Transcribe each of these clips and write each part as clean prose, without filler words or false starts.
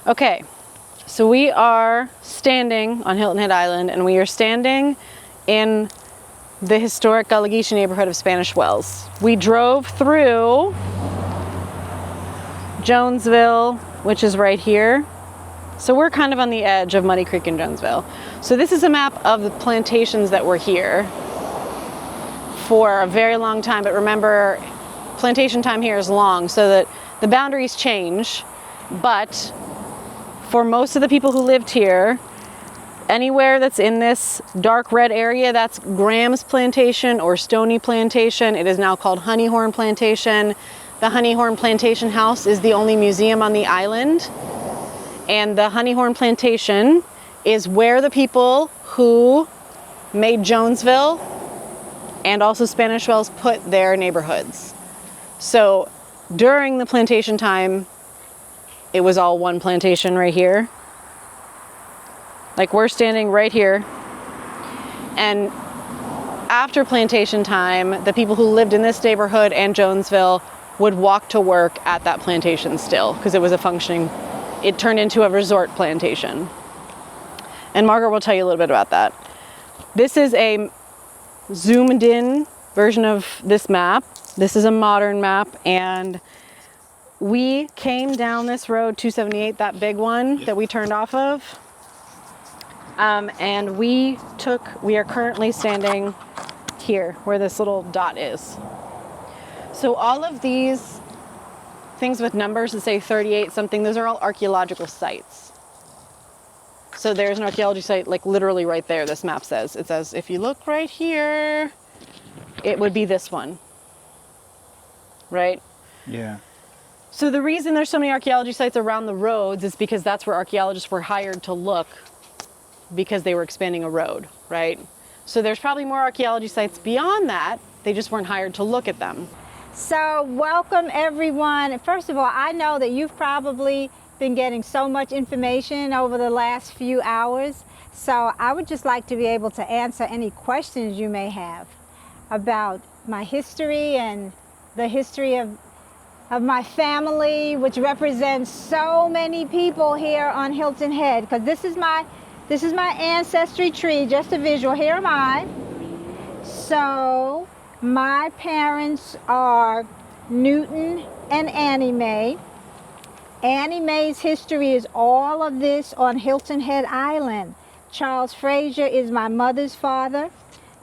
Okay, so we are standing on Hilton Head Island, and we are standing in the historic Gullah neighborhood of Spanish Wells. We drove through Jonesville, which is right here. So we're kind of on the edge of Muddy Creek and Jonesville. So this is a map of the plantations that were here for a very long time, but remember, plantation time here is long, so that the boundaries change, but for most of the people who lived here, anywhere that's in this dark red area, that's Graham's Plantation or Stony Plantation. It is now called Honeyhorn Plantation. The Honeyhorn Plantation House is the only museum on the island. And the Honeyhorn Plantation is where the people who made Jonesville and also Spanish Wells put their neighborhoods. So during the plantation time, it was all one plantation right here. Like we're standing right here. And after plantation time, the people who lived in this neighborhood and Jonesville would walk to work at that plantation still, because it was a functioning, it turned into a resort plantation. And Margaret will tell you a little bit about that. This is a zoomed in version of this map. This is a modern map, and we came down this road, 278, that big one that we turned off of. And we are currently standing here where this little dot is. So all of these things with numbers that say 38 something, those are all archaeological sites. So there's an archaeology site like literally right there, this map says. It says, if you look right here, it would be this one, right? Yeah. So the reason there's so many archaeology sites around the roads is because that's where archaeologists were hired to look, because they were expanding a road, right? So there's probably more archaeology sites beyond that. They just weren't hired to look at them. So welcome everyone. First of all, I know that you've probably been getting so much information over the last few hours. So I would just like to be able to answer any questions you may have about my history and the history of my family, which represents so many people here on Hilton Head, because this is my ancestry tree, just a visual. Here am I. So my parents are Newton and Annie Mae. Annie Mae's history is all of this on Hilton Head Island. Charles Frasier is my mother's father.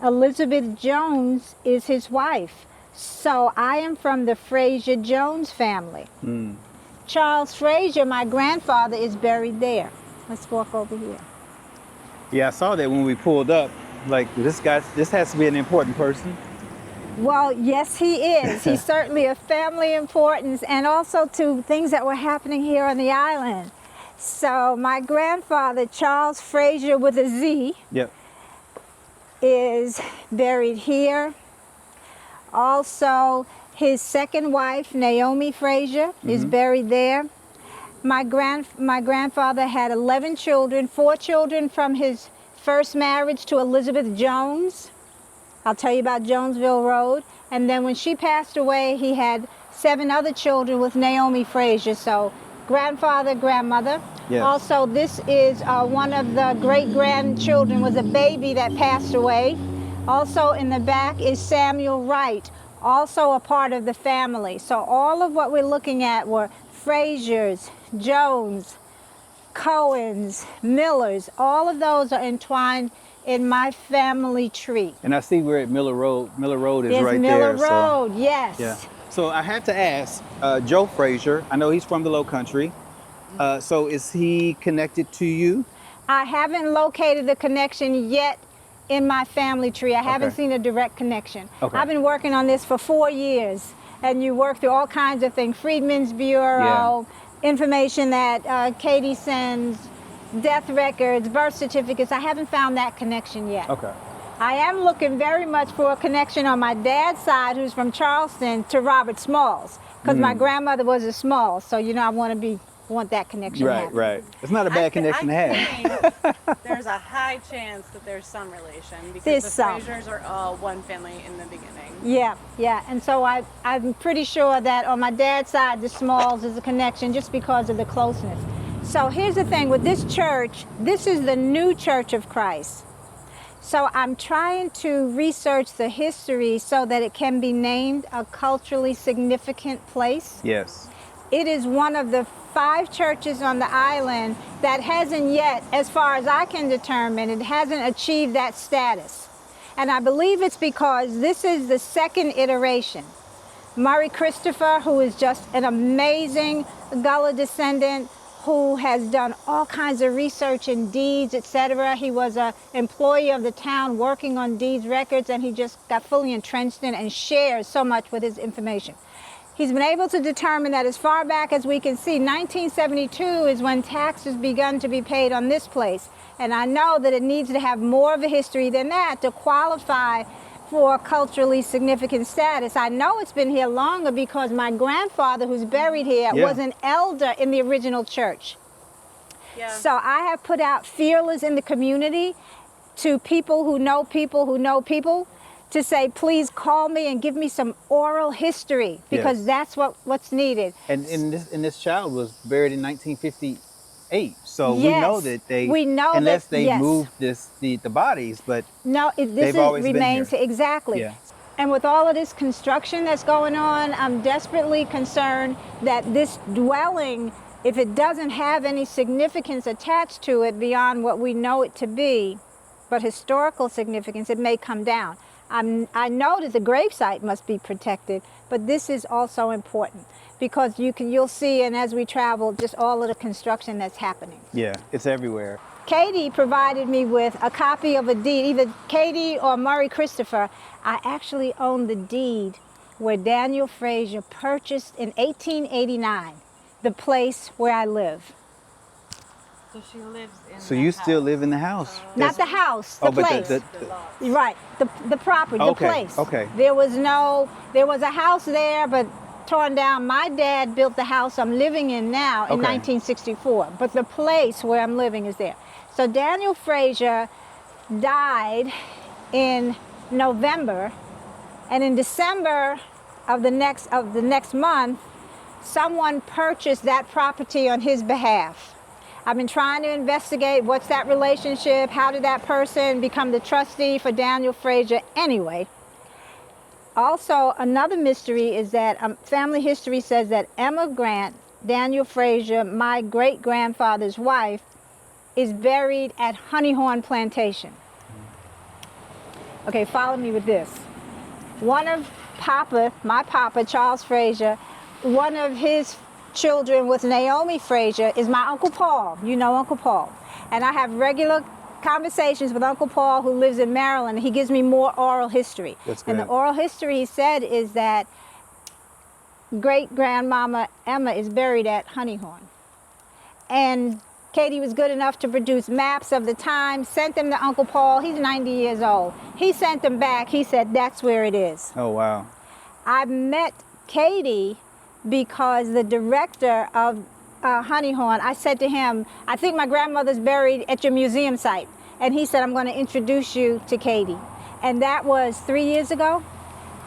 Elizabeth Jones is his wife. So I am from the Frasier Jones family. Charles Frasier, my grandfather, is buried there. Let's walk over here. Yeah, I saw that when we pulled up. Like, this has to be an important person. Well, yes, he is. He's certainly of family importance, and also to things that were happening here on the island. So my grandfather, Charles Frasier with a Z, Yep. is buried here. Also, his second wife, Naomi Frasier, is buried there. My grandfather had 11 children, 4 children from his first marriage to Elizabeth Jones. I'll tell you about Jonesville Road. And then when she passed away, he had 7 other children with Naomi Frasier. So grandfather, grandmother. Yes. Also, this is one of the great-grandchildren, was a baby that passed away. Also in the back is Samuel Wright, also a part of the family. So all of what we're looking at were Frasiers, Jones, Cohens, Millers. All of those are entwined in my family tree. And I see we're at Miller Road. Miller Road is There's right Miller there. Road, so, yes. yeah. So I have to ask, Joe Frasier, I know he's from the Low Country. So is he connected to you? I haven't located the connection yet in my family tree. I haven't seen a direct connection. Okay. I've been working on this for 4 years, and you work through all kinds of things, Freedmen's Bureau, information that Katie sends, death records, birth certificates. I haven't found that connection yet. Okay. I am looking very much for a connection on my dad's side, who's from Charleston, to Robert Smalls, because my grandmother was a Smalls, so you know I want that connection. Right, right. It's not a bad connection to have. Think there's a high chance that there's some relation, because There's the some. Frasiers are all one family in the beginning. Yeah, yeah, and so I'm pretty sure that on my dad's side, the Smalls is a connection just because of the closeness. So here's the thing with this church, this is the new Church of Christ. So I'm trying to research the history so that it can be named a culturally significant place. Yes. It is one of the 5 churches on the island that hasn't yet, as far as I can determine, it hasn't achieved that status. And I believe it's because this is the second iteration. Murray Christopher, who is just an amazing Gullah descendant, who has done all kinds of research in deeds, etc. He was an employee of the town working on deeds records, and he just got fully entrenched in and shares so much with his information. He's been able to determine that as far back as we can see, 1972 is when taxes begun to be paid on this place. And I know that it needs to have more of a history than that to qualify for culturally significant status. I know it's been here longer because my grandfather, who's buried here, was an elder in the original church. Yeah. So I have put out feelers in the community to people who know people who know people to say, please call me and give me some oral history, because that's what's needed. And this child was buried in 1958. So we know that unless they moved the bodies, but no, this remains exactly. Yeah. And with all of this construction that's going on, I'm desperately concerned that this dwelling, if it doesn't have any significance attached to it beyond what we know it to be, but historical significance, it may come down. I know that the gravesite must be protected, but this is also important because you'll see, and as we travel, just all of the construction that's happening. Yeah, it's everywhere. Katie provided me with a copy of a deed, either Katie or Murray Christopher. I actually own the deed where Daniel Frasier purchased in 1889 the place where I live. So she lives in So you still live in the house? Not the house, the place. Right, the property, the place. Okay. There was a house there, but torn down. My dad built the house I'm living in now in 1964, but the place where I'm living is there. So Daniel Frasier died in November, and in December of the next month, someone purchased that property on his behalf. I've been trying to investigate what's that relationship, how did that person become the trustee for Daniel Frasier anyway. Also, another mystery is that family history says that Emma Grant, Daniel Frasier, my great-grandfather's wife, is buried at Honeyhorn Plantation. Okay, follow me with this. One of my papa, Charles Frasier, one of his children with Naomi Frasier is my Uncle Paul. You know Uncle Paul. And I have regular conversations with Uncle Paul, who lives in Maryland. He gives me more oral history. That's good. And the oral history he said is that great-grandmama Emma is buried at Honeyhorn. And Katie was good enough to produce maps of the time, sent them to Uncle Paul. He's 90 years old. He sent them back. He said, that's where it is. Oh, wow. I met Katie because the director of Honeyhorn, I said to him, I think my grandmother's buried at your museum site. And he said, I'm going to introduce you to Katie. And that was 3 years ago.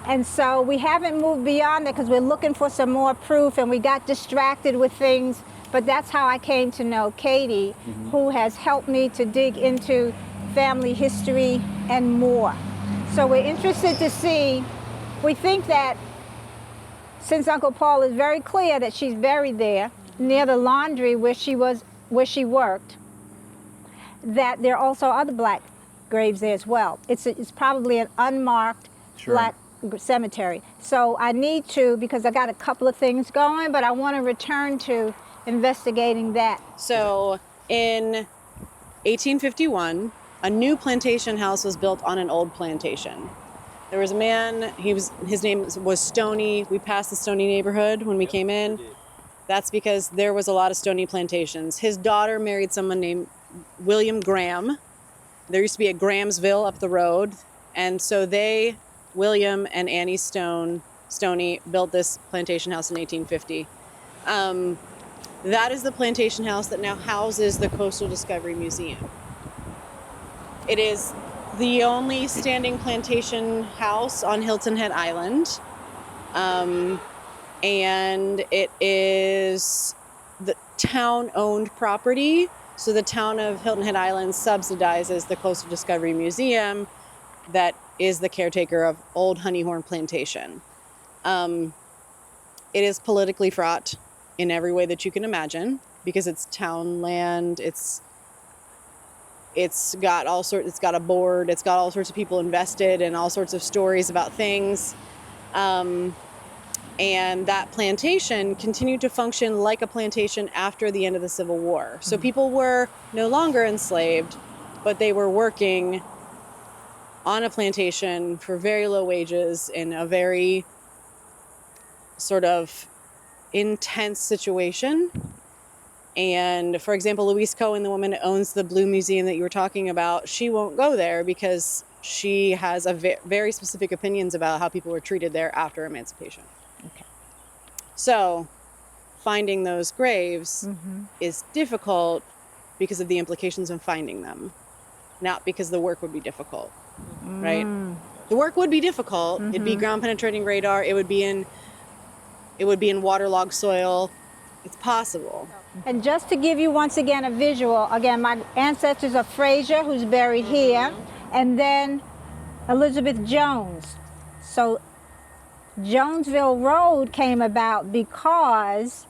And so we haven't moved beyond that because we're looking for some more proof, and we got distracted with things. But that's how I came to know Katie, who has helped me to dig into family history and more. So we're interested to see, we think that since Uncle Paul is very clear that she's buried there near the laundry where she worked, that there are also other black graves there as well. It's probably an unmarked black cemetery. So I need to, because I got a couple of things going, but I want to return to investigating that. So in 1851, a new plantation house was built on an old plantation. There was a man, his name was Stoney. We passed the Stoney neighborhood when we came in. That's because there was a lot of Stoney plantations. His daughter married someone named William Graham. There used to be a Grahamsville up the road. And so William and Annie Stoney built this plantation house in 1850. That is the plantation house that now houses the Coastal Discovery Museum. It is the only standing plantation house on Hilton Head Island. And it is town-owned property. So the town of Hilton Head Island subsidizes the Coastal Discovery Museum that is the caretaker of Old Honeyhorn Plantation. It is politically fraught in every way that you can imagine because it's town land. It's got a board. It's got all sorts of people invested and all sorts of stories about things. And that plantation continued to function like a plantation after the end of the Civil War. So people were no longer enslaved, but they were working on a plantation for very low wages in a very sort of intense situation. And for example, Louise Cohen, the woman that owns the Blue Museum that you were talking about, she won't go there because she has a very specific opinions about how people were treated there after emancipation. Okay. So finding those graves is difficult because of the implications of finding them, not because the work would be difficult, right? The work would be difficult. It'd be ground penetrating radar. It would be in waterlogged soil. It's possible. And just to give you once again a visual, again, my ancestors are Frasier, who's buried here, and then Elizabeth Jones. So Jonesville Road came about because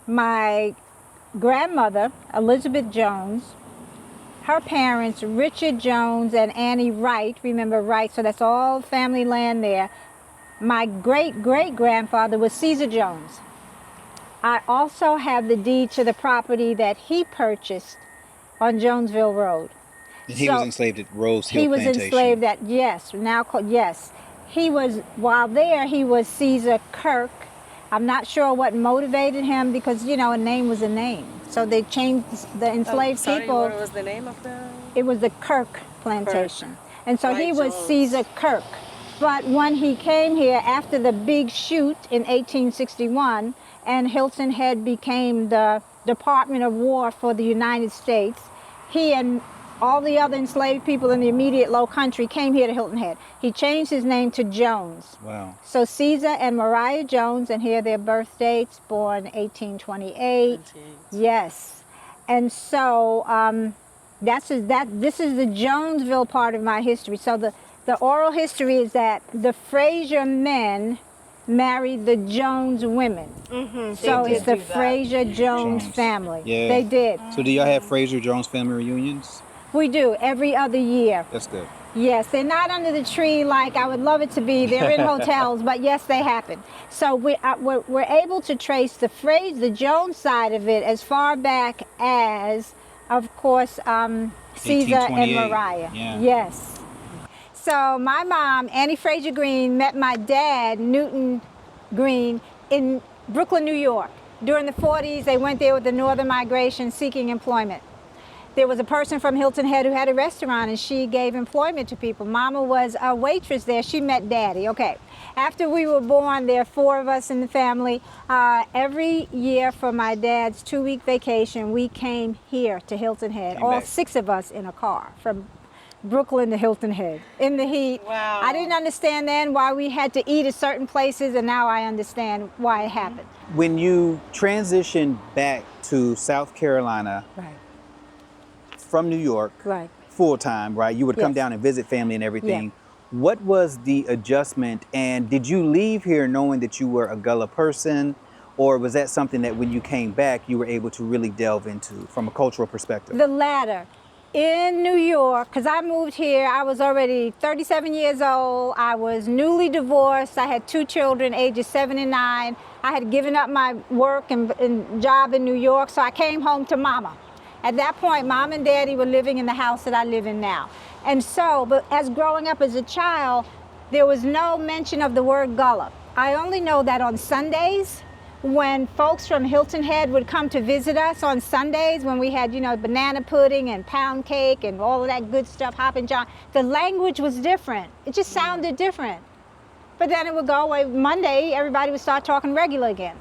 my grandmother, Elizabeth Jones, her parents, Richard Jones and Annie Wright, remember Wright, so that's all family land there. My great-great-grandfather was Caesar Jones. I also have the deed to the property that he purchased on Jonesville Road. And he was enslaved at Rose Hill Plantation. He was enslaved at, yes, now called, yes. He was, while there, he was Caesar Kirk. I'm not sure what motivated him because, you know, a name was a name. So they changed the enslaved people. What was the name of the? It was the Kirk Plantation. Kirk. And so he was Jones. Caesar Kirk. But when he came here after the big shoot in 1861, and Hilton Head became the Department of War for the United States, he and all the other enslaved people in the immediate low country came here to Hilton Head. He changed his name to Jones. Wow. So Caesar and Mariah Jones, and here are their birth dates, born 1828. Yes. And so this is the Jonesville part of my history. So the oral history is that the Frasier men married the Jones women. So it's the Frasier Jones family. Yeah. They did. So do y'all have Frasier Jones family reunions? We do, every other year. That's good. Yes, they're not under the tree like I would love it to be. They're in hotels, but yes, they happen. So we're able to trace the Jones side of it as far back as, of course, Caesar and Mariah. Yeah. Yes. So my mom, Annie Frasier Greene, met my dad, Newton Greene, in Brooklyn, New York. During the 40s, they went there with the Northern Migration seeking employment. There was a person from Hilton Head who had a restaurant and she gave employment to people. Mama was a waitress there. She met Daddy. Okay. After we were born, there are 4 of us in the family. Every year for my dad's 2-week vacation, we came here to Hilton Head. All 6 of us in a car from Brooklyn to Hilton Head in the heat. Wow. I didn't understand then why we had to eat at certain places, and now I understand why it happened. When you transitioned back to South Carolina Right. from New York, Right. full time, right? You would come Yes. down and visit family and everything. What was the adjustment, and did you leave here knowing that you were a Gullah person, or was that something that when you came back you were able to really delve into from a cultural perspective? The latter. In New York, because I moved here, I was already 37 years old. I was newly divorced. I had 2 children, ages 7 and 9. I had given up my work and job in New York, so I came home to Mama. At that point, Mom and Daddy were living in the house that I live in now. And so, but as growing up as a child, there was no mention of the word Gullah. I only know that on Sundays, when folks from Hilton Head would come to visit us on Sundays, when we had, you know, banana pudding and pound cake and all of that good stuff, Hoppin' John, the language was different. It just sounded different. But then it would go away. Monday, everybody would start talking regular again.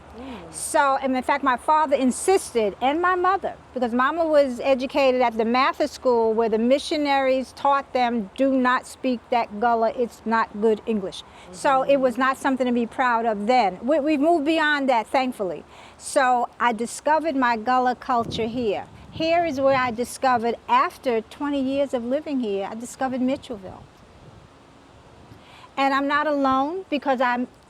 So, and in fact, my father insisted, and my mother, because Mama was educated at the Mathis school where the missionaries taught them, do not speak that Gullah, it's not good English. So it was not something to be proud of then. We've moved beyond that, thankfully. So I discovered my Gullah culture here. Here is where I discovered, after 20 years of living here, I discovered Mitchellville. And I'm not alone, because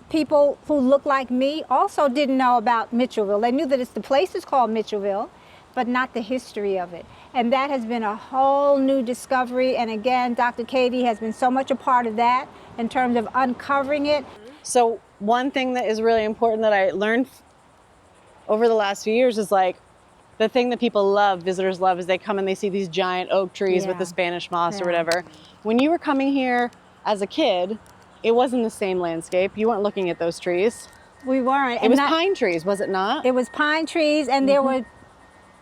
people who look like me also didn't know about Mitchellville. They knew that the place is called Mitchellville, but not the history of it. And that has been a whole new discovery. And again, Dr. Katie has been so much a part of that in terms of uncovering it. So one thing that is really important that I learned over the last few years is like, the thing that people love, visitors love, is they come and they see these giant oak trees with the Spanish moss or whatever. When you were coming here as a kid, it wasn't the same landscape. You weren't looking at those trees. We weren't. It was pine trees, was it not? It was pine trees, and there were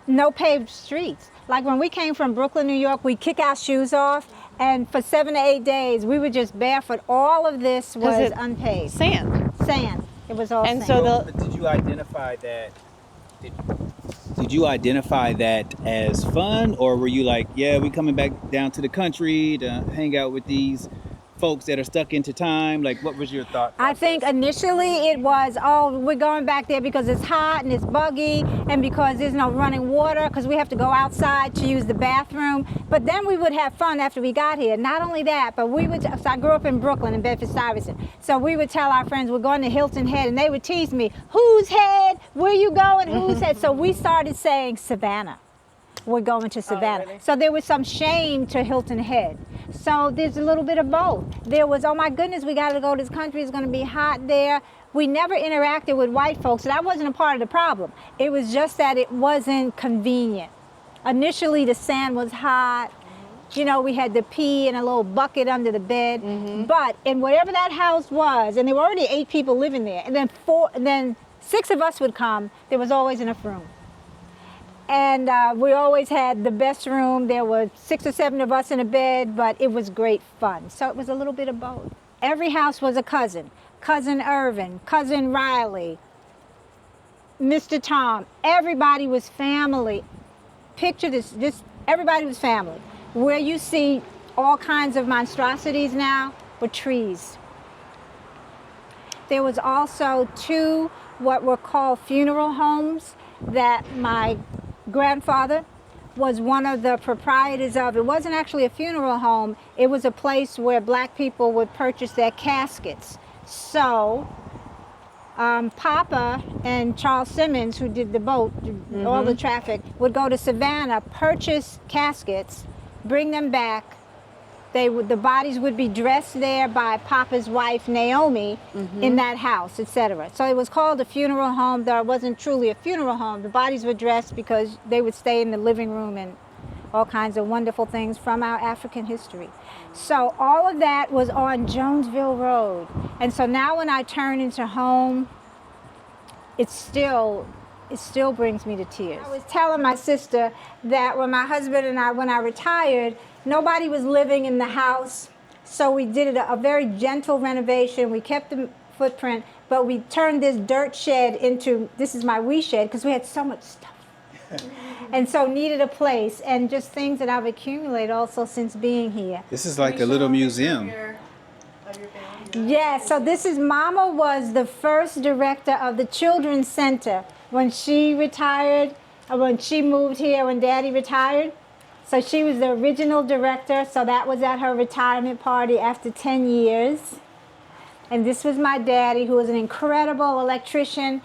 no paved streets. Like when we came from Brooklyn, New York, we'd kick our shoes off, and for 7 to 8 days, we were just barefoot. All of this was unpaved. Sand. Sand. It was all and sand. So did you identify that? Did you identify that as fun, or were you like, yeah, we coming back down to the country to hang out with these folks that are stuck into time? Like, what was your thought process? I think initially it was, oh, we're going back there because it's hot and it's buggy and because there's no running water, because we have to go outside to use the bathroom. But then we would have fun after we got here. Not only that, but we would, so I grew up in Brooklyn, in Bedford-Stuyvesant. So we would tell our friends we're going to Hilton Head, and they would tease me, whose head? Where you going? Whose head? So we started saying Savannah. We're going to Savannah. Oh, really? So there was some shame to Hilton Head. So there's a little bit of both. There was, oh my goodness, we got to go to this country. It's going to be hot there. We never interacted with white folks. So that wasn't a part of the problem. It was just that it wasn't convenient. Initially, the sand was hot. You know, we had to pee in a little bucket under the bed. But in whatever that house was, and there were already 8 people living there, and then 6 of us would come, there was always enough room. And we always had the best room. There were 6 or 7 of us in a bed, but it was great fun. So it was a little bit of both. Every house was a cousin. Cousin Irvin, Cousin Riley, Mr. Tom. Everybody was family. Picture this, everybody was family. Where you see all kinds of monstrosities now were trees. There was also 2 what were called funeral homes that my grandfather was one of the proprietors of. It wasn't actually a funeral home. It was a place where black people would purchase their caskets. So Papa and Charles Simmons, who did the boat, all the traffic, would go to Savannah, purchase caskets, bring them back. The bodies would be dressed there by Papa's wife, Naomi, in that house, etc. So it was called a funeral home, though it wasn't truly a funeral home. The bodies were dressed because they would stay in the living room and all kinds of wonderful things from our African history. So all of that was on Jonesville Road. And so now when I turn into home, it still brings me to tears. I was telling my sister that when my husband and when I retired, nobody was living in the house, so we did a very gentle renovation. We kept the footprint, but we turned this dirt shed into, this is my wee shed, because we had so much stuff. And so needed a place, and just things that I've accumulated also since being here. This is like a little museum. Yeah, so this is, Mama was the first director of the Children's Center when she retired, or when she moved here when Daddy retired. So she was the original director, so that was at her retirement party after 10 years. And this was my daddy, who was an incredible electrician.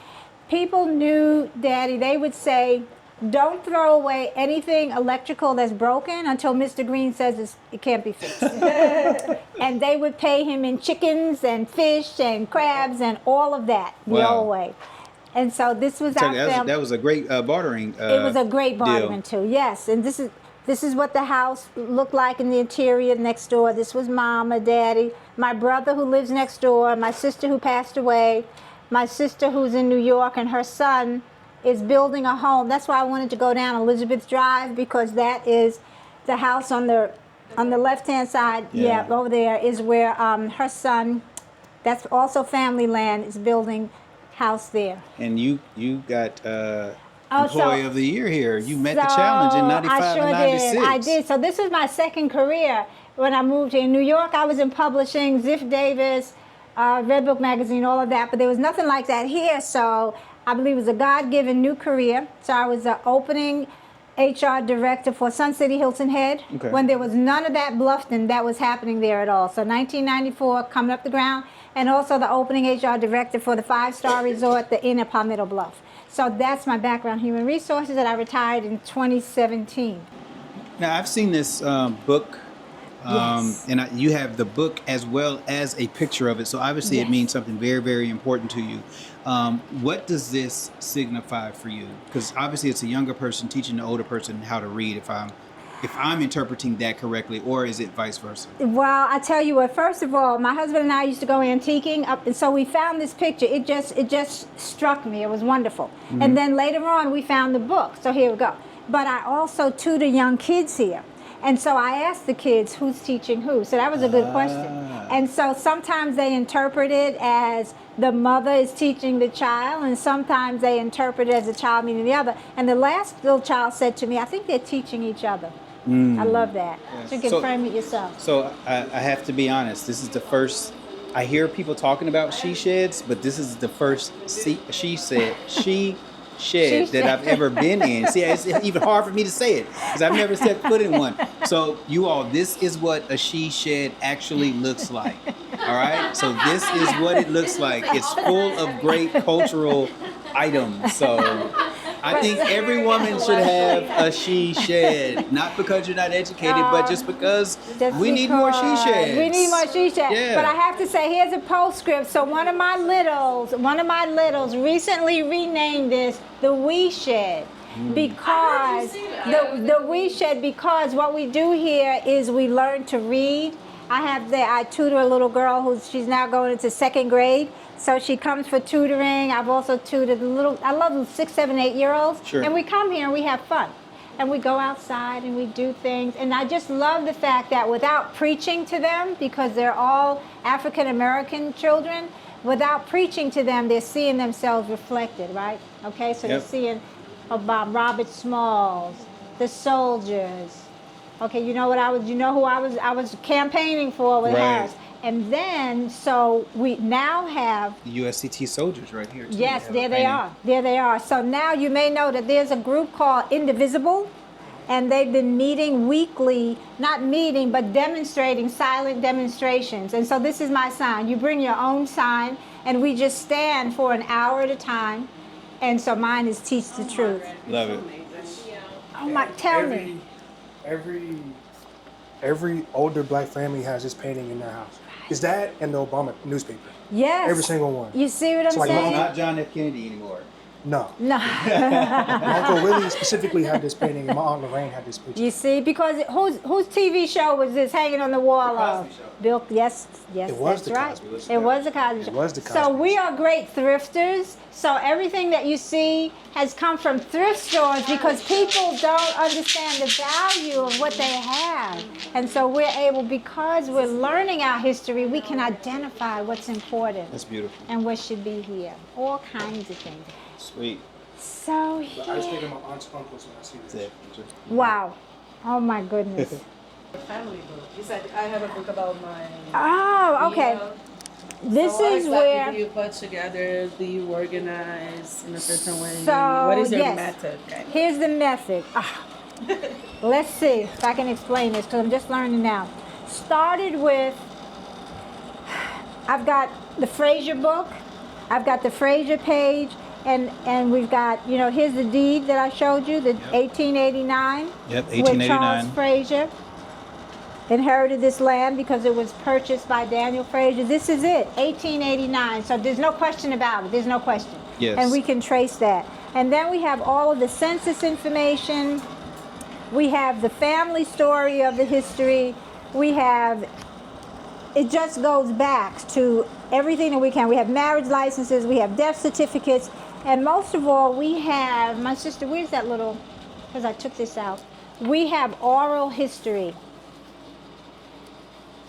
People knew Daddy. They would say, don't throw away anything electrical that's broken until Mr. Greene says it can't be fixed. And they would pay him in chickens and fish and crabs and all of that the old way. And so this was our family. That was a great bartering It was a great bartering too, yes. And this is what the house looked like in the interior next door. This was Mama, Daddy, my brother who lives next door, my sister who passed away, my sister who's in New York, and her son is building a home. That's why I wanted to go down Elizabeth Drive, because that is the house on the left-hand side. Yeah, over there is where her son, that's also family land, is building house there. And you got Oh, Employee of the Year here. You met the challenge in 95 I sure and 96. did. I did. So this was my second career. When I moved here in New York, I was in publishing, Ziff Davis, Red Book magazine, all of that. But there was nothing like that here. So I believe it was a God-given new career. So I was the opening HR director for Sun City Hilton Head, when there was none of that Bluffton that was happening there at all. So 1994, coming up the ground, and also the opening HR director for the 5-star resort, the Inn at Palmetto Bluff. So that's my background, human resources, and I retired in 2017. Now, I've seen this book, Yes. and you have the book as well as a picture of it. So obviously it Yes. means something very, very important to you. What does this signify for you? Because obviously it's a younger person teaching the older person how to read, if I'm interpreting that correctly, or is it vice versa? Well, I tell you what, first of all, my husband and I used to go antiquing up, and so we found this picture. It just struck me. It was wonderful. And then later on, we found the book. So here we go. But I also tutor young kids here. And so I asked the kids, who's teaching who? So that was a good question. And so sometimes they interpret it as the mother is teaching the child, and sometimes they interpret it as the child meaning the other. And the last little child said to me, I think they're teaching each other. I love that. So you can frame it yourself. So I have to be honest. This is the first. I hear people talking about she sheds, but this is the first she shed that I've ever been in. See, it's even hard for me to say it because I've never stepped foot in one. So you all, this is what a she shed actually looks like. All right. So this is what it looks like. It's full of great cultural items. So I think every woman should have a she shed, not because you're not educated, but just because we need more she sheds. We need more she sheds. Yeah. But I have to say, here's a postscript. So one of my littles recently renamed this the we shed. Because the we shed, because what we do here is we learn to read. I tutor a little girl she's now going into 2nd grade. So she comes for tutoring. I've also tutored I love 6, 7, 8-year-olds. Sure. And we come here and we have fun. And we go outside and we do things. And I just love the fact that without preaching to them, because they're all African American children, without preaching to them, they're seeing themselves reflected, right? Okay, so they're seeing about Robert Smalls, the soldiers. Okay, you know who I was campaigning for with Harris. And then, so we now have the USCT soldiers right here. Too. Yes, there they are. There they are. So now you may know that there's a group called Indivisible, and they've been meeting weekly, not meeting, but demonstrating silent demonstrations. And so this is my sign. You bring your own sign, and we just stand for an hour at a time. And so mine is Teach the Truth. Love it. Oh my, tell me. Every older black family has this painting in their house. Is that and the Obama newspaper? Yes. Every single one. You see what I'm So like saying? Not John F. Kennedy anymore. No. No. My Uncle Willie specifically had this painting, and my Aunt Lorraine had this picture. You see, because whose TV show was this hanging on the wall of? Cosby Show. Bill, yes, It was that's the right. Cosby. It was the Cosby Show. It was the Cosby So we Show. are great thrifters. So everything that you see has come from thrift stores because people don't understand the value of what they have. And so we're able, because we're learning our history, we can identify what's important. That's beautiful. And what should be here. All kinds of things. Sweet. So I just think of my aunts and uncles when I see this. wow. Oh my goodness. Family book. You said I have a book about my. Oh, okay. This So what is exactly where. do you put together? Do you organize in a certain way? So, what is your yes. method? Here's the method. Let's see if I can explain this because I'm just learning now. Started with, I've got the Frasier book, I've got the Frasier page, and we've got, here's the deed that I showed you, the 1889. Yep, Where 1889. Charles Frasier inherited this land because it was purchased by Daniel Frasier. This is it, 1889. So there's no question about it. There's no question. Yes. And we can trace that. And then we have all of the census information. We have the family story of the history. We have, it just goes back to everything that we can. We have marriage licenses. We have death certificates. And most of all, we have, my sister, where's that little, because I took this out. We have oral history.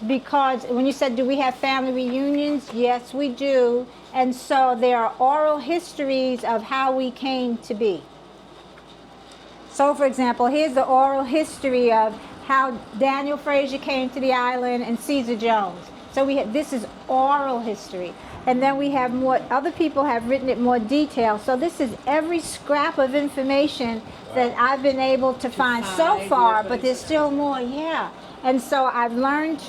because when you said, do we have family reunions? Yes, we do. And so there are oral histories of how we came to be. So for example, here's the oral history of how Daniel Frasier came to the island and Frasier Jones. So this is oral history. And then we have more, other people have written it more detailed. So this is every scrap of information that I've been able to find so far, but there's still more, yeah. And so I've learned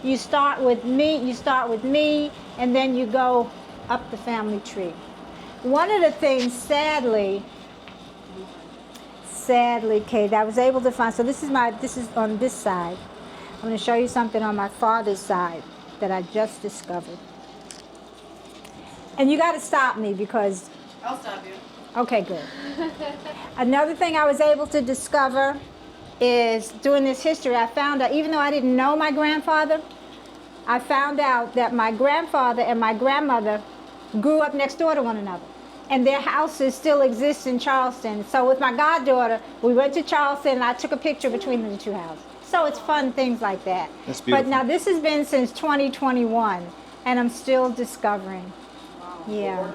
you start with me, and then you go up the family tree. One of the things, sadly, Kate, I was able to find, so this is on this side. I'm going to show you something on my father's side that I just discovered. And you got to stop me because... I'll stop you. Okay, good. Another thing I was able to discover is doing this history, I found out, even though I didn't know my grandfather, I found out that my grandfather and my grandmother grew up next door to one another. And their houses still exist in Charleston. So with my goddaughter, we went to Charleston and I took a picture between the two houses. So it's fun, things like that. That's beautiful. But now this has been since 2021 and I'm still discovering. Yeah.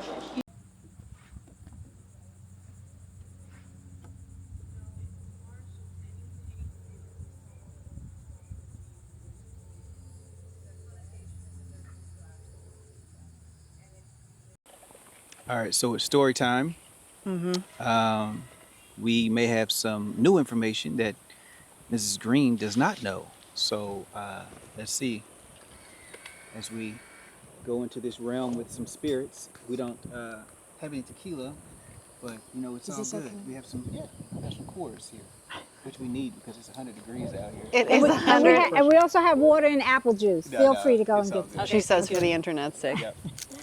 All right, so it's story time. We may have some new information that Mrs. Greene does not know. So let's see. As we go into this realm with some spirits, we don't have any tequila, but you know, it's all good. Okay? We have some, we have some quarters here, which we need because it's 100 degrees out here. It is And we also have water and apple juice. Feel free to go and get some. She says for the internet's sake. Yep.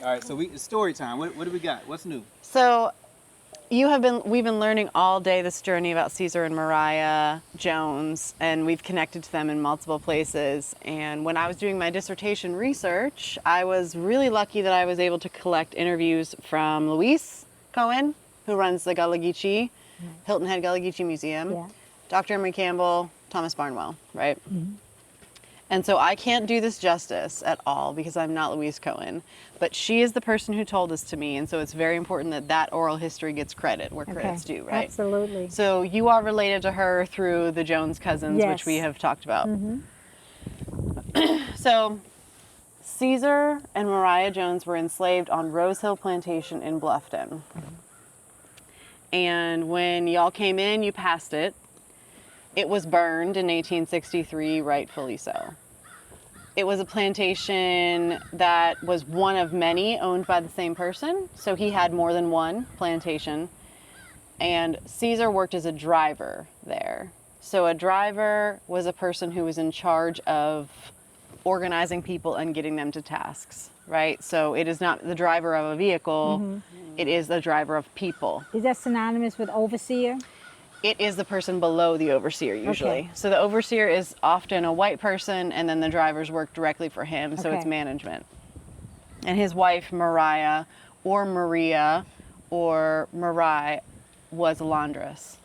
All right, so it's story time. What do we got? What's new? So we've been learning all day this journey about Caesar and Mariah Jones, and we've connected to them in multiple places. And when I was doing my dissertation research, I was really lucky that I was able to collect interviews from Louise Cohen, who runs the Gullah Geechee, Hilton Head Gullah Geechee Museum, Dr. Emery Campbell, Thomas Barnwell, right? And so I can't do this justice at all because I'm not Louise Cohen, but she is the person who told this to me, and so it's very important that that oral history gets credit where credit's due, right? Absolutely. So you are related to her through the Jones cousins, which we have talked about. So Caesar and Mariah Jones were enslaved on Rose Hill Plantation in Bluffton. And when y'all came in, you passed it. It was burned in 1863, rightfully so. It was a plantation that was one of many owned by the same person, so he had more than one plantation. And Caesar worked as a driver there. So a driver was a person who was in charge of organizing people and getting them to tasks, right? So it is not the driver of a vehicle, it is the driver of people. Is that synonymous with overseer? It is the person below the overseer usually. Okay. So the overseer is often a white person and then the drivers work directly for him, so it's management. And his wife, Mariah, or Maria, or Marai, was a laundress.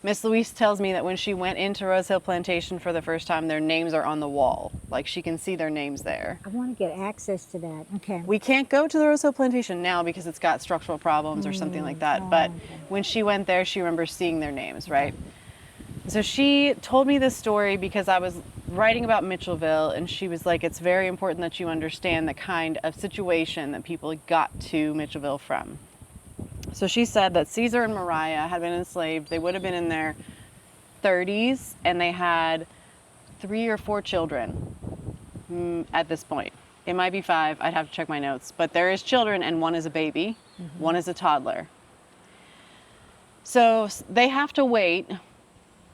Miss Louise tells me that when she went into Rose Hill Plantation for the first time, their names are on the wall. Like she can see their names there. I want to get access to that. Okay. We can't go to the Rose Hill Plantation now because it's got structural problems or something like that. But when she went there, she remembers seeing their names, right? So she told me this story because I was writing about Mitchellville, and she was like, it's very important that you understand the kind of situation that people got to Mitchellville from. So she said that Caesar and Mariah had been enslaved. They would have been in their 30s, and they had 3 or 4 children at this point. It might be 5. I'd have to check my notes. But there is children, and one is a baby. One is a toddler. So they have to wait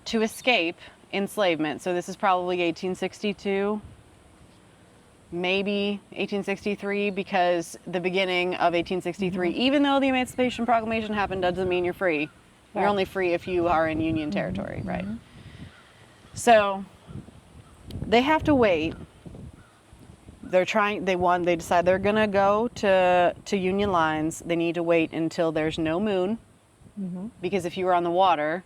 to escape enslavement. So this is probably 1862. Maybe 1863, because the beginning of 1863, even though the Emancipation Proclamation happened, doesn't mean you're free. You're only free if you are in Union territory, right? So they have to wait. They decide they're gonna go to Union lines. They need to wait until there's no moon, because if you were on the water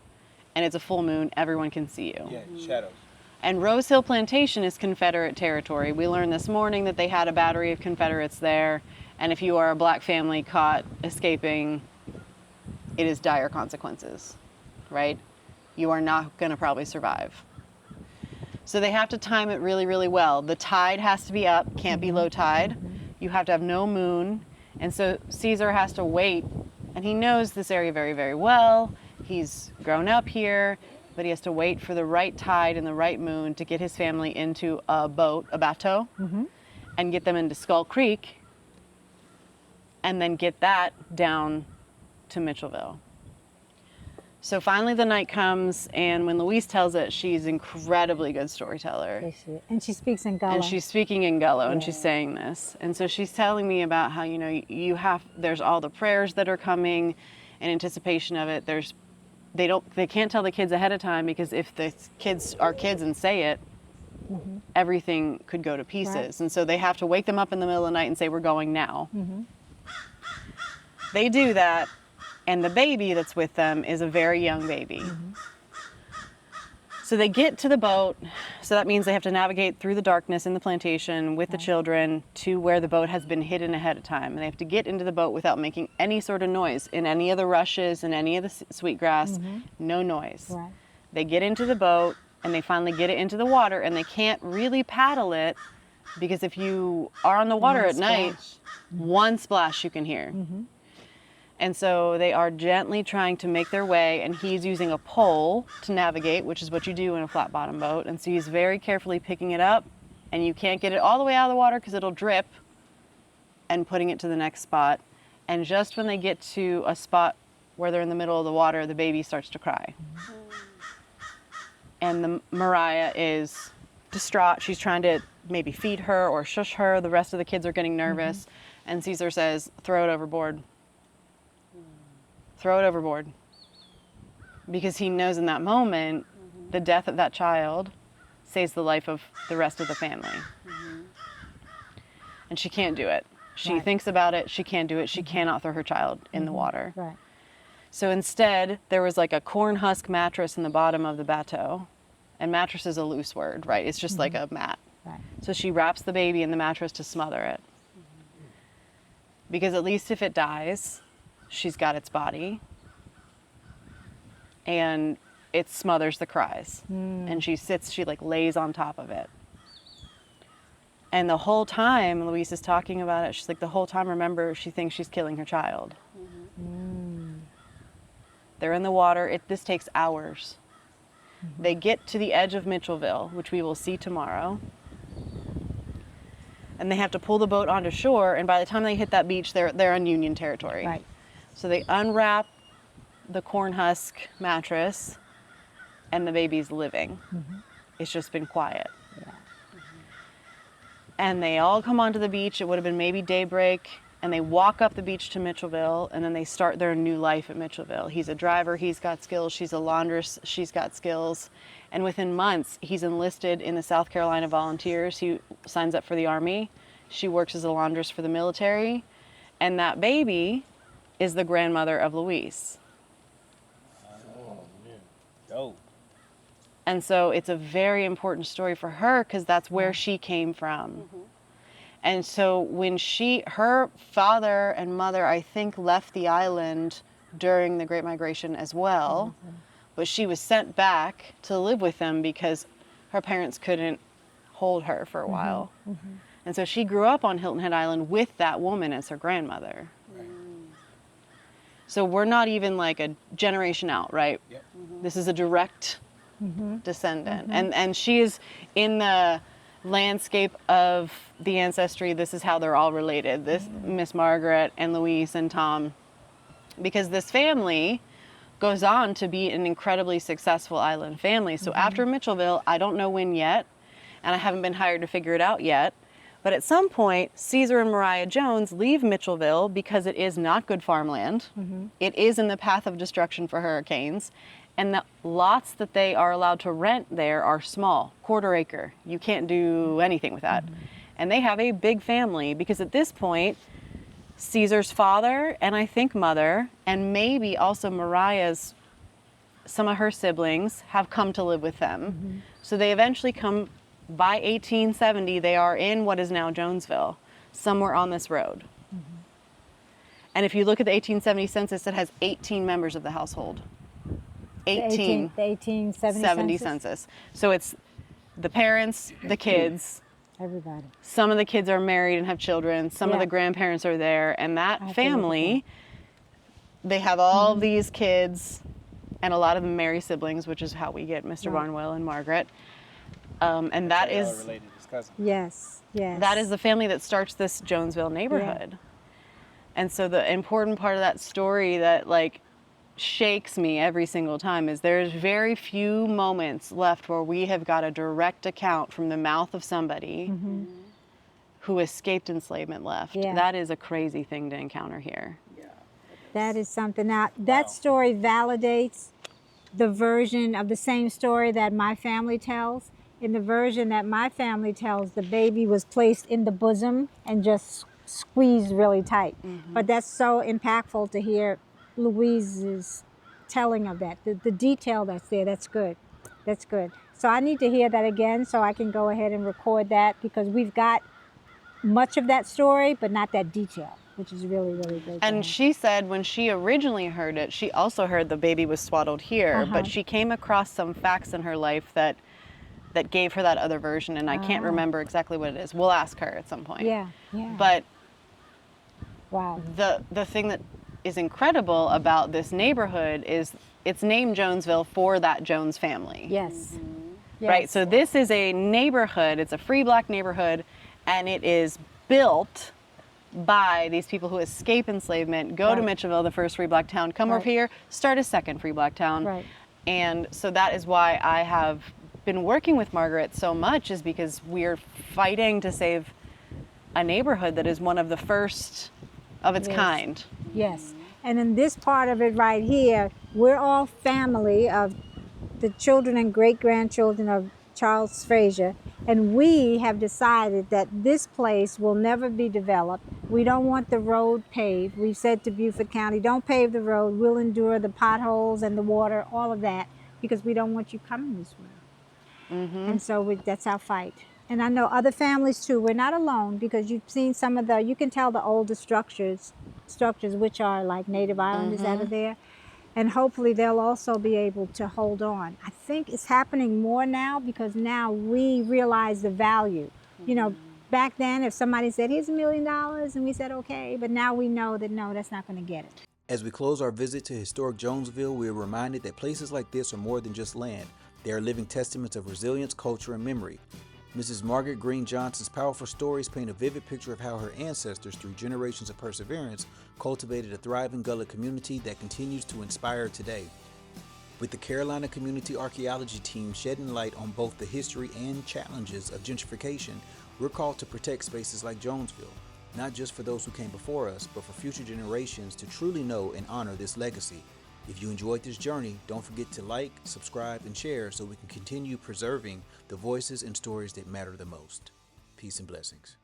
and it's a full moon, everyone can see you. Yeah, shadows. And Rose Hill Plantation is Confederate territory. We learned this morning that they had a battery of Confederates there, and if you are a black family caught escaping, it is dire consequences, right? You are not going to probably survive. So they have to time it really, really well. The tide has to be up, can't be low tide. You have to have no moon. And so Caesar has to wait, and he knows this area very, very well. He's grown up here, but he has to wait for the right tide and the right moon to get his family into a boat, a bateau, and get them into Skull Creek, and then get that down to Mitchellville. So finally the night comes, and when Louise tells it, she's an incredibly good storyteller. Yes, she is. And she speaks in Gullah. And she's speaking in Gullah, and she's saying this. And so she's telling me about how, there's all the prayers that are coming in anticipation of it. They can't tell the kids ahead of time, because if the kids are kids and say it, everything could go to pieces. Right. And so they have to wake them up in the middle of the night and say, we're going now. They do that, and the baby that's with them is a very young baby. So they get to the boat, so that means they have to navigate through the darkness in the plantation with the children to where the boat has been hidden ahead of time. And they have to get into the boat without making any sort of noise. In any of the rushes, in any of the sweetgrass, no noise. Right. They get into the boat, and they finally get it into the water, and they can't really paddle it, because if you are on the water at night, one splash you can hear. And so they are gently trying to make their way, and he's using a pole to navigate, which is what you do in a flat bottom boat. And so he's very carefully picking it up, and you can't get it all the way out of the water because it'll drip, and putting it to the next spot. And just when they get to a spot where they're in the middle of the water, the baby starts to cry. And Mariah is distraught. She's trying to maybe feed her or shush her. The rest of the kids are getting nervous. And Caesar says, throw it overboard. Throw it overboard. Because he knows in that moment, the death of that child saves the life of the rest of the family. And she can't do it. She thinks about it, she can't do it. She cannot throw her child in the water. Right. So instead, there was like a corn husk mattress in the bottom of the bateau. And mattress is a loose word, right? It's just like a mat. Right. So she wraps the baby in the mattress to smother it. Because at least if it dies, she's got its body, and it smothers the cries. And she lays on top of it. And the whole time Louise is talking about it, she's like, the whole time, remember, she thinks she's killing her child. They're in the water. This takes hours. They get to the edge of Mitchellville, which we will see tomorrow. And they have to pull the boat onto shore, and by the time they hit that beach, they're on Union territory. Right. So they unwrap the corn husk mattress, and the baby's living. It's just been quiet. And they all come onto the beach. It would have been maybe daybreak, and they walk up the beach to Mitchellville, and then they start their new life at Mitchellville. He's a driver, he's got skills. She's a laundress, she's got skills. And within months, he's enlisted in the South Carolina Volunteers. He signs up for the Army. She works as a laundress for the military. And that baby is the grandmother of Louise. Oh, man. Dope. And so it's a very important story for her, because that's where she came from. And so when her father and mother, I think, left the island during the Great Migration as well, but she was sent back to live with them because her parents couldn't hold her for a while. And so she grew up on Hilton Head Island with that woman as her grandmother. So we're not even like a generation out, right? This is a direct descendant. And she is in the landscape of the ancestry. This is how they're all related. This Miss Margaret and Louise and Tom, because this family goes on to be an incredibly successful island family. So after Mitchellville, I don't know when yet, and I haven't been hired to figure it out yet, but at some point, Caesar and Mariah Jones leave Mitchellville because it is not good farmland. It is in the path of destruction for hurricanes. And the lots that they are allowed to rent there are small, quarter acre. You can't do anything with that. And they have a big family, because at this point, Caesar's father and I think mother, and maybe also Mariah's some of her siblings have come to live with them. So they eventually come, by 1870, they are in what is now Jonesville, somewhere on this road. And if you look at the 1870 census, it has 18 members of the household. 18. The 1870 70 census? census. So it's the parents, the kids. Everybody. Some of the kids are married and have children. Some of Yeah. the grandparents are there. And I that have to family, they have all of these kids and a lot of them marry siblings, which is how we get Mr. Right. Barnwell and Margaret. And that is related. It's cousin. Yes, yes. that is the family that starts this Jonesville neighborhood. And so the important part of that story that like shakes me every single time is there's very few moments left where we have got a direct account from the mouth of somebody who escaped enslavement left. Yeah. That is a crazy thing to encounter here. That is something. Now, that story validates the version of the same story that my family tells. In the version that my family tells, the baby was placed in the bosom and just squeezed really tight. But that's so impactful to hear Louise's telling of that. The detail that's there, that's good. That's good. So I need to hear that again so I can go ahead and record that, because we've got much of that story, but not that detail, which is really, really good. And she said when she originally heard it, she also heard the baby was swaddled here, but she came across some facts in her life that gave her that other version, and I can't remember exactly what it is. We'll ask her at some point. Yeah, yeah. But wow. the thing that is incredible about this neighborhood is it's named Jonesville for that Jones family. Yes. Right? Yes. So this is a neighborhood, it's a free black neighborhood, and it is built by these people who escape enslavement, go to Right. Mitchellville, the first free black town, come over Right. here, start a second free black town. Right. And so that is why I have been working with Margaret so much, is because we're fighting to save a neighborhood that is one of the first of its Yes. kind. Yes. And in this part of it right here, we're all family of the children and great-grandchildren of Charles Frasier, and we have decided that this place will never be developed. We don't want the road paved. We've said to Beaufort County, don't pave the road. We'll endure the potholes and the water, all of that, because we don't want you coming this way. And so that's our fight. And I know other families too. We're not alone, because you've seen some of you can tell the older structures which are like Native Islanders that are there. And hopefully they'll also be able to hold on. I think it's happening more now because now we realize the value. You know, back then if somebody said, here's $1 million, and we said, okay, but now we know that no, that's not going to get it. As we close our visit to historic Jonesville, we are reminded that places like this are more than just land. They are living testaments of resilience, culture, and memory. Mrs. Margaret Greene Johnson's powerful stories paint a vivid picture of how her ancestors, through generations of perseverance, cultivated a thriving Gullah community that continues to inspire today. With the Carolina Community Archaeology team shedding light on both the history and challenges of gentrification, we're called to protect spaces like Jonesville, not just for those who came before us, but for future generations to truly know and honor this legacy. If you enjoyed this journey, don't forget to like, subscribe, and share so we can continue preserving the voices and stories that matter the most. Peace and blessings.